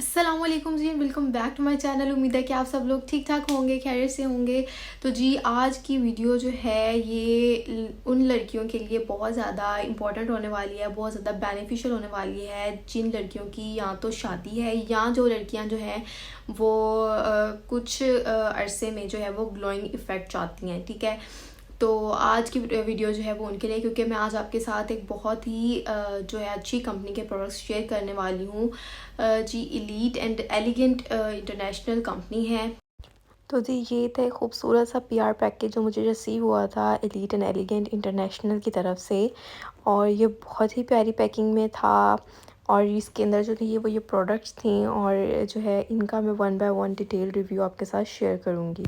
अस्सलामुअलैकुम जी, welcome back to my channel. उम्मीद है कि आप सब लोग ठीक ठाक होंगे, खैरियत से होंगे। तो जी आज की वीडियो जो है ये उन लड़कियों के लिए बहुत ज़्यादा इम्पोर्टेंट होने वाली है, बहुत ज़्यादा बेनिफिशियल होने वाली है जिन लड़कियों की या तो शादी है या जो लड़कियां जो हैं वो कुछ अरसे में जो है वो ग्लोइंग इफ़ेक्ट चाहती हैं। ठीक है, तो आज की वीडियो जो है वो उनके लिए, क्योंकि मैं आज आपके साथ एक बहुत ही जो है अच्छी कंपनी के प्रोडक्ट्स शेयर करने वाली हूँ। जी elite and elegant international company है। तो जी ये था एक खूबसूरत सा पीआर पैकेज जो मुझे रिसीव हुआ था एलीट एंड एलिगेंट इंटरनेशनल की तरफ से, और ये बहुत ही प्यारी पैकिंग में था। और इसके अंदर जो थी वो ये प्रोडक्ट्स थी, और जो है इनका मैं one by one detail review आपके साथ शेयर करूँगी।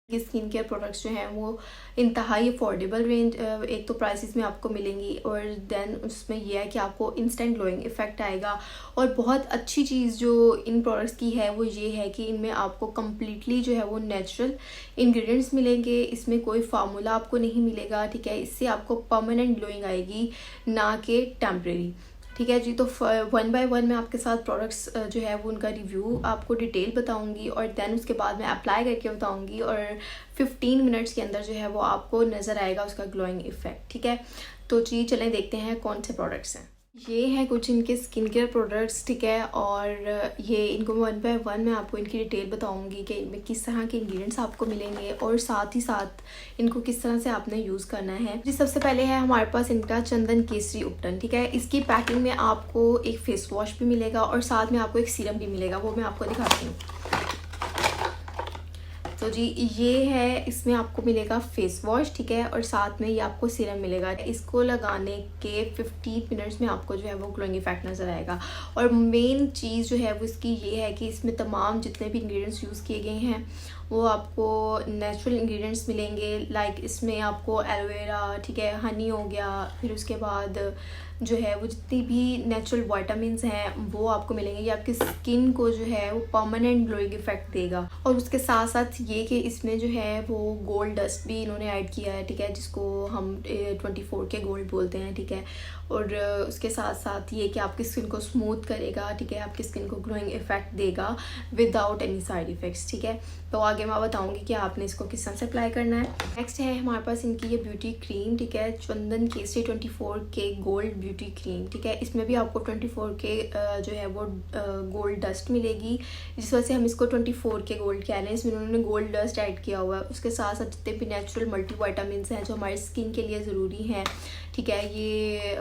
स्किन केयर प्रोडक्ट्स जो हैं वो इंतहाई अफोर्डेबल रेंज एक तो प्राइसेस में आपको मिलेंगी, और देन उसमें यह है कि आपको इंस्टेंट ग्लोइंग इफेक्ट आएगा। और बहुत अच्छी चीज़ जो इन प्रोडक्ट्स की है वो ये है कि इनमें आपको कम्प्लीटली जो है वो नेचुरल इंग्रेडिएंट्स मिलेंगे, इसमें कोई फार्मूला आपको नहीं मिलेगा। ठीक है, इससे आपको परमानेंट ग्लोइंग आएगी, ना कि टेम्प्रेरी। ठीक है जी, तो वन बाय वन मैं आपके साथ प्रोडक्ट्स जो है वो उनका रिव्यू आपको डिटेल बताऊंगी, और देन उसके बाद मैं अप्लाई करके बताऊंगी, और 15 मिनट्स के अंदर जो है वो आपको नज़र आएगा उसका ग्लोइंग इफेक्ट। ठीक है, तो जी चलें देखते हैं कौन से प्रोडक्ट्स हैं। ये हैं कुछ इनके स्किन केयर प्रोडक्ट्स। ठीक है, और ये इनको वन बाय वन मैं आपको इनकी डिटेल बताऊंगी कि इनमें किस तरह के इंग्रेडिएंट्स आपको मिलेंगे, और साथ ही साथ इनको किस तरह से आपने यूज़ करना है। जी सबसे पहले है हमारे पास इनका चंदन केसरी उपटन। ठीक है, इसकी पैकिंग में आपको एक फेस वॉश भी मिलेगा और साथ में आपको एक सीरम भी मिलेगा, वो मैं आपको दिखाती हूँ। तो जी ये है, इसमें आपको मिलेगा फेस वॉश। ठीक है, और साथ में ये आपको सीरम मिलेगा। इसको लगाने के 15 मिनट्स में आपको जो है वो ग्लोइंग इफेक्ट नज़र आएगा। और मेन चीज़ जो है वो इसकी ये है कि इसमें तमाम जितने भी इंग्रेडिएंट्स यूज़ किए गए हैं वो आपको नेचुरल इंग्रेडिएंट्स मिलेंगे। लाइक इसमें आपको एलोवेरा, ठीक है, हनी हो गया, फिर उसके बाद जो है वो जितनी भी नेचुरल विटामिन्स हैं वो आपको मिलेंगे। ये आपकी स्किन को जो है वो परमानेंट ग्लोइंग इफेक्ट देगा। और उसके साथ साथ ये कि इसमें जो है वो गोल्ड डस्ट भी इन्होंने ऐड किया है। ठीक है, जिसको हम 24 के गोल्ड बोलते हैं। ठीक है, और उसके साथ साथ ये कि आपकी स्किन को स्मूथ करेगा। ठीक है, आपकी स्किन को ग्लोइंग इफेक्ट देगा विदाउट एनी साइड इफ़ेक्ट्स। ठीक है, तो आगे मैं बताऊंगी कि आपने इसको किस तरह से अप्लाई करना है। नेक्स्ट है हमारे पास इनकी ये ब्यूटी क्रीम। ठीक है, चंदन केसरी 24 के गोल्ड ब्यूटी क्रीम। ठीक है, इसमें भी आपको 24 के जो है वो गोल्ड डस्ट मिलेगी, जिस वजह से हम इसको 24 के गोल्ड कह रहे हैं। इसमें उन्होंने गोल्ड डस्ट ऐड किया हुआ है। उसके साथ साथ जितने भी नेचुरल मल्टीविटामिन्स हैं जो हमारी स्किन के लिए ज़रूरी हैं, ठीक है, ये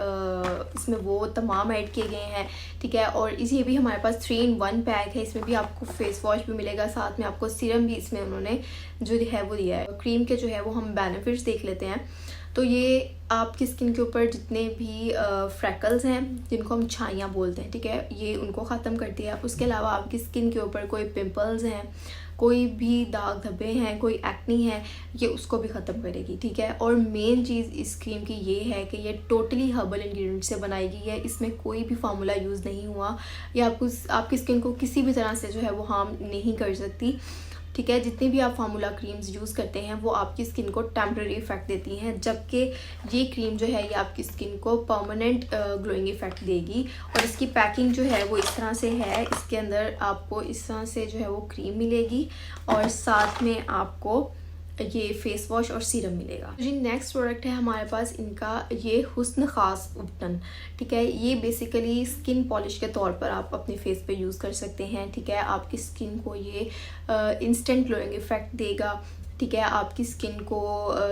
इसमें वो तमाम ऐड किए गए हैं। ठीक है, और इसी भी हमारे पास 3-in-1 पैक है। इसमें भी आपको फेस वॉश भी मिलेगा, साथ में आपको सीरम भी इसमें उन्होंने जो है वो दिया है। क्रीम के जो है वो हम बेनिफिट्स देख लेते हैं। तो ये आपकी स्किन के ऊपर जितने भी फ्रैकल्स हैं, जिनको हम छाइयाँ बोलते हैं, ठीक है, ये उनको ख़त्म करती है। उसके अलावा आपकी स्किन के ऊपर कोई पिंपल्स हैं, कोई भी दाग धब्बे हैं, कोई एक्नी है, ये उसको भी ख़त्म करेगी। ठीक है, और मेन चीज़ इस क्रीम की ये है कि ये टोटली हर्बल इंग्रेडिएंट से बनाई गई है। इसमें कोई भी फार्मूला यूज़ नहीं हुआ। ये आपकी स्किन को किसी भी तरह से जो है वो हार्म नहीं कर सकती। ठीक है, जितनी भी आप फार्मूला क्रीम्स यूज़ करते हैं वो आपकी स्किन को टेम्प्रेरी इफेक्ट देती हैं, जबकि ये क्रीम जो है ये आपकी स्किन को परमानेंट ग्लोइंग इफेक्ट देगी। और इसकी पैकिंग जो है वो इस तरह से है। इसके अंदर आपको इस तरह से जो है वो क्रीम मिलेगी, और साथ में आपको ये फेस वॉश और सीरम मिलेगा। जी नेक्स्ट प्रोडक्ट है हमारे पास इनका ये हुस्न खास उपटन। ठीक है, ये बेसिकली स्किन पॉलिश के तौर पर आप अपने फेस पे यूज़ कर सकते हैं। ठीक है, आपकी स्किन को ये इंस्टेंट ग्लोइंग इफेक्ट देगा। ठीक है, आपकी स्किन को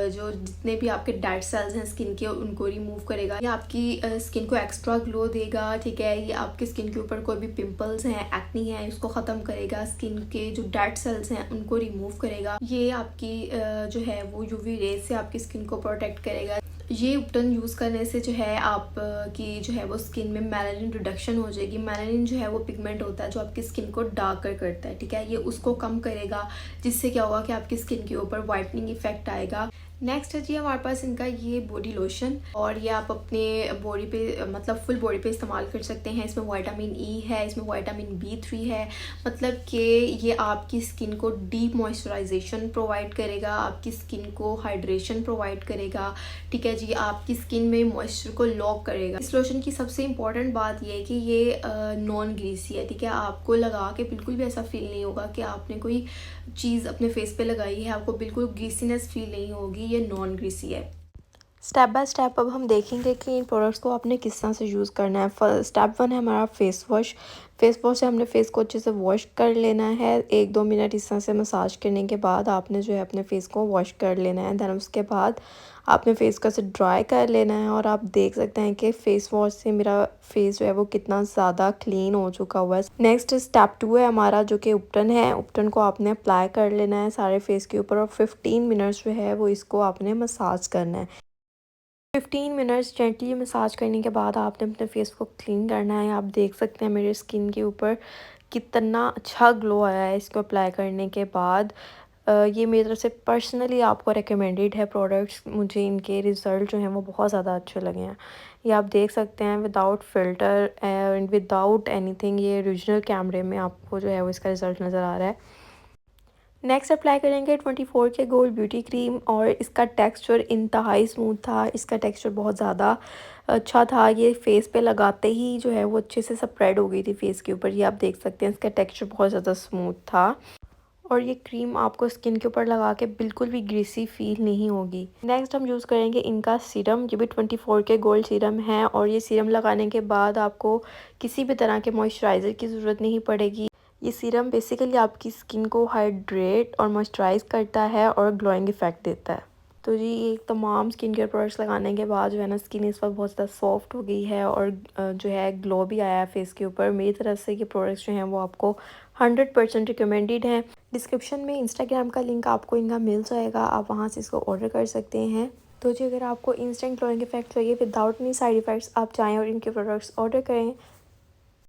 जो जितने भी आपके डेड सेल्स हैं स्किन के उनको रिमूव करेगा। ये आपकी स्किन को एक्स्ट्रा ग्लो देगा। ठीक है, ये आपकी स्किन के ऊपर कोई भी पिंपल्स हैं, एक्नी है, उसको ख़त्म करेगा। स्किन के जो डेड सेल्स हैं उनको रिमूव करेगा। ये आपकी जो है वो यूवी रेज से आपकी स्किन को प्रोटेक्ट करेगा। ये उपटन यूज़ करने से जो है आप की जो है वो स्किन में मेलानिन रिडक्शन हो जाएगी। मेलानिन जो है वो पिगमेंट होता है जो आपकी स्किन को डार्कर करता है। ठीक है, ये उसको कम करेगा, जिससे क्या होगा कि आपकी स्किन के ऊपर वाइटनिंग इफेक्ट आएगा। नेक्स्ट है जी हमारे पास इनका ये बॉडी लोशन, और ये आप अपने बॉडी पे मतलब फुल बॉडी पे इस्तेमाल कर सकते हैं। इसमें विटामिन ई है, इसमें विटामिन B3 है, मतलब कि ये आपकी स्किन को डीप मॉइस्चराइजेशन प्रोवाइड करेगा, आपकी स्किन को हाइड्रेशन प्रोवाइड करेगा, ठीक है जी, आपकी स्किन में मॉइस्चर को लॉक करेगा। इस लोशन की सबसे इम्पॉर्टेंट बात यह है कि ये नॉन ग्रीसी है, ठीक है, आपको लगा के बिल्कुल भी ऐसा फील नहीं होगा कि आपने कोई चीज़ अपने फेस पे लगाई है, आपको बिल्कुल ग्रीसीनेस फील नहीं होगी, ये नॉन ग्रीसी है। स्टेप बाय स्टेप अब हम देखेंगे कि इन प्रोडक्ट्स को आपने किस तरह से यूज़ करना है। स्टेप 1 है हमारा फेस वॉश। फेस वॉश से हमने फेस को अच्छे से वॉश कर लेना है। 1-2 मिनट इस तरह से मसाज करने के बाद आपने जो है अपने फेस को वॉश कर लेना है। दैन उसके बाद आपने फेस को ऐसे ड्राई कर लेना है, और आप देख सकते हैं कि फेस वॉश से मेरा फेस जो है वो कितना ज़्यादा क्लीन हो चुका हुआ है। नेक्स्ट स्टेप 2 है हमारा, जो कि उपटन है। उपटन को आपने अप्लाई कर लेना है सारे फेस के ऊपर, और 15 मिनट्स जो है वो इसको आपने मसाज करना है। 15 मिनट्स जेंटली मसाज करने के बाद आपने अपने फेस को क्लीन करना है। आप देख सकते हैं मेरे स्किन के ऊपर कितना अच्छा ग्लो आया है इसको अप्लाई करने के बाद। ये मेरी तरफ से पर्सनली आपको रिकमेंडेड है प्रोडक्ट्स, मुझे इनके रिज़ल्ट जो हैं वो बहुत ज़्यादा अच्छे लगे हैं। ये आप देख सकते हैं without filter and without anything, ये ओरिजिनल कैमरे में आपको जो है वो इसका रिज़ल्ट नज़र आ रहा है। नेक्स्ट अप्लाई करेंगे 24 के गोल्ड ब्यूटी क्रीम, और इसका टेक्सचर इंतहाई स्मूथ था, इसका टेक्सचर बहुत ज़्यादा अच्छा था। ये फेस पे लगाते ही जो है वो अच्छे से स्प्रेड हो गई थी फेस के ऊपर। ये आप देख सकते हैं इसका टेक्सचर बहुत ज़्यादा स्मूथ था, और ये क्रीम आपको स्किन के ऊपर लगा के बिल्कुल भी ग्रीसी फील नहीं होगी। नेक्स्ट हम यूज़ करेंगे इनका सीरम। ये भी 24 के गोल्ड सीरम है, और ये सीरम लगाने के बाद आपको किसी भी तरह के मॉइस्चराइज़र की ज़रूरत नहीं पड़ेगी। ये सीरम बेसिकली आपकी स्किन को हाइड्रेट और मॉइस्चराइज़ करता है और ग्लोइंग इफ़ेक्ट देता है। तो जी ये तमाम स्किन केयर प्रोडक्ट्स लगाने के बाद जो है ना स्किन इस वक्त बहुत ज़्यादा सॉफ्ट हो गई है, और जो है ग्लो भी आया है फेस के ऊपर। मेरी तरफ से ये प्रोडक्ट्स जो हैं वो आपको 100% रिकमेंडेड हैं। डिस्क्रिप्शन में इंस्टाग्राम का लिंक आपको इनका मिल जाएगा, आप वहाँ से इसको ऑर्डर कर सकते हैं। तो जी अगर आपको इंस्टेंट ग्लोइंग इफेक्ट चाहिए विदाउट एनी साइड इफ़ेक्ट्स, आप चाहें और इनके प्रोडक्ट्स ऑर्डर करें